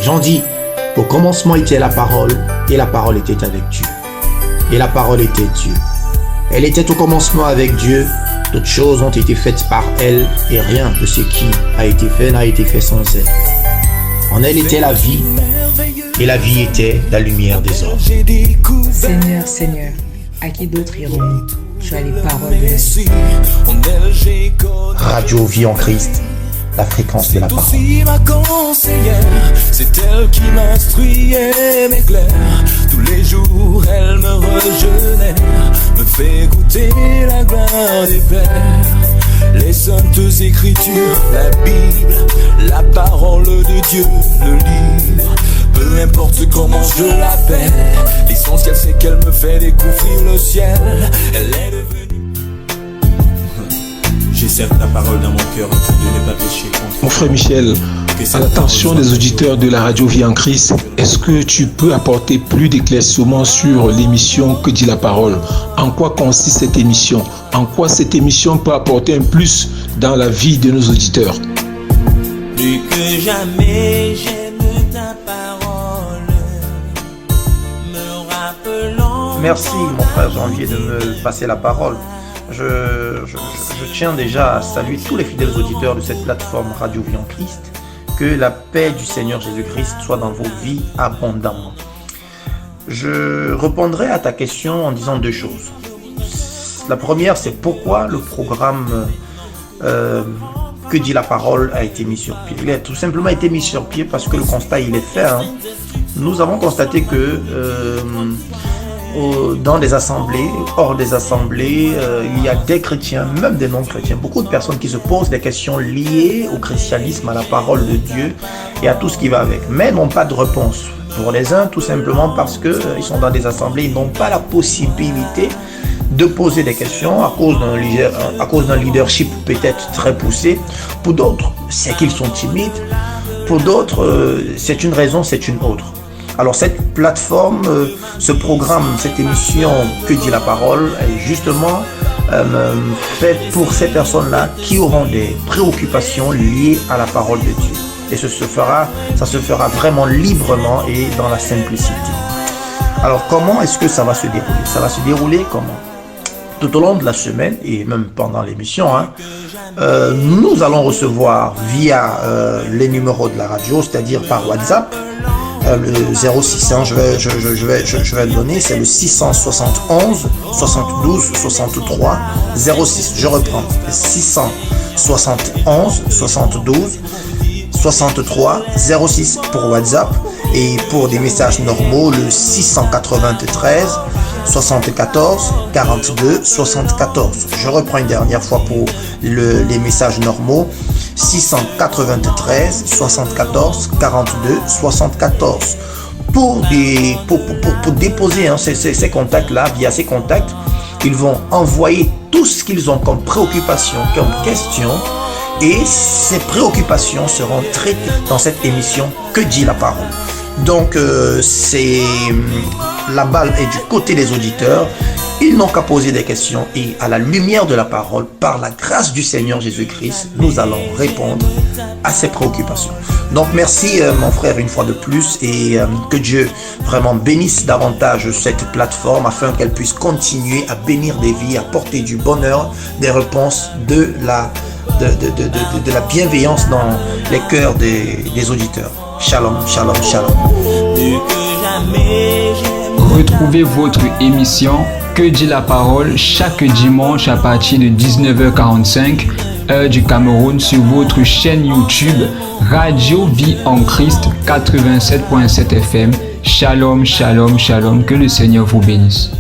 Jean dit, au commencement était la parole, et la parole était avec Dieu. Et la parole était Dieu. Elle était au commencement avec Dieu, toutes choses ont été faites par elle, et rien de ce qui a été fait n'a été fait sans elle. En elle était la vie, et la vie était la lumière des hommes. Seigneur, Seigneur, à qui d'autre irons-nous? Tu as les paroles de la vie. Radio Vie en Christ, la fréquence de la parole. Ma conseillère, c'est elle qui m'instruyait, m'éclaire. Tous les jours, elle me régénère, me fait goûter la gloire des pères. Les saintes écritures, la Bible, la parole de Dieu, le livre. Peu importe comment je l'appelle, l'essentiel c'est qu'elle me fait découvrir le ciel. Elle est devenue. J'ai certes la parole dans mon cœur de ne pas pécher contre. Mon frère Michel, à l'attention des auditeurs de la radio Vie en Christ, est-ce que tu peux apporter plus d'éclaircissements sur l'émission Que dit la parole? En quoi consiste cette émission? En quoi cette émission peut apporter un plus dans la vie de nos auditeurs? Plus que jamais j'aime ta parole, me rappelant. Merci mon frère Janvier de me passer la parole. Je tiens déjà à saluer tous les fidèles auditeurs de cette plateforme Radio Vie en Christ. Que la paix du Seigneur Jésus-Christ soit dans vos vies abondamment. Je répondrai à ta question en disant deux choses. La première, c'est pourquoi le programme Que dit la parole a été mis sur pied. Il a tout simplement été mis sur pied parce que le constat il est fait. Nous avons constaté que dans des assemblées, hors des assemblées, il y a des chrétiens, même des non-chrétiens, beaucoup de personnes qui se posent des questions liées au christianisme, à la parole de Dieu et à tout ce qui va avec, mais n'ont pas de réponse. Pour les uns, tout simplement parce qu'ils sont dans des assemblées, ils n'ont pas la possibilité de poser des questions à cause d'un leadership peut-être très poussé. Pour d'autres, c'est qu'ils sont timides. Pour d'autres, c'est une raison, c'est une autre. Alors cette plateforme, ce programme, cette émission Que dit la parole est justement faite pour ces personnes-là qui auront des préoccupations liées à la parole de Dieu. Et ça se fera vraiment librement et dans la simplicité. Alors comment est-ce que ça va se dérouler? Ça va se dérouler comment? Tout au long de la semaine et même pendant l'émission, nous allons recevoir via les numéros de la radio, c'est-à-dire par WhatsApp, le 06, je vais le donner, c'est le 671 72 63 06. Je reprends, 671 72 63 06 pour WhatsApp, et pour des messages normaux, le 693 74 42 74. Je reprends une dernière fois pour les messages normaux, 693 74 42 74. Pour déposer ces contacts-là, via ces contacts, ils vont envoyer tout ce qu'ils ont comme préoccupation, comme question, et ces préoccupations seront traitées dans cette émission Que dit la parole. Donc la balle est du côté des auditeurs. Ils n'ont qu'à poser des questions et à la lumière de la parole, par la grâce du Seigneur Jésus-Christ, nous allons répondre à ces préoccupations. Donc merci mon frère une fois de plus, et que Dieu vraiment bénisse davantage cette plateforme afin qu'elle puisse continuer à bénir des vies, à porter du bonheur, des réponses, de la bienveillance dans les cœurs des auditeurs. Shalom, shalom, shalom. Retrouvez votre émission Que dit la parole chaque dimanche à partir de 19h45 heure du Cameroun sur votre chaîne YouTube Radio Vie en Christ 87.7 FM. Shalom, shalom, shalom. Que le Seigneur vous bénisse.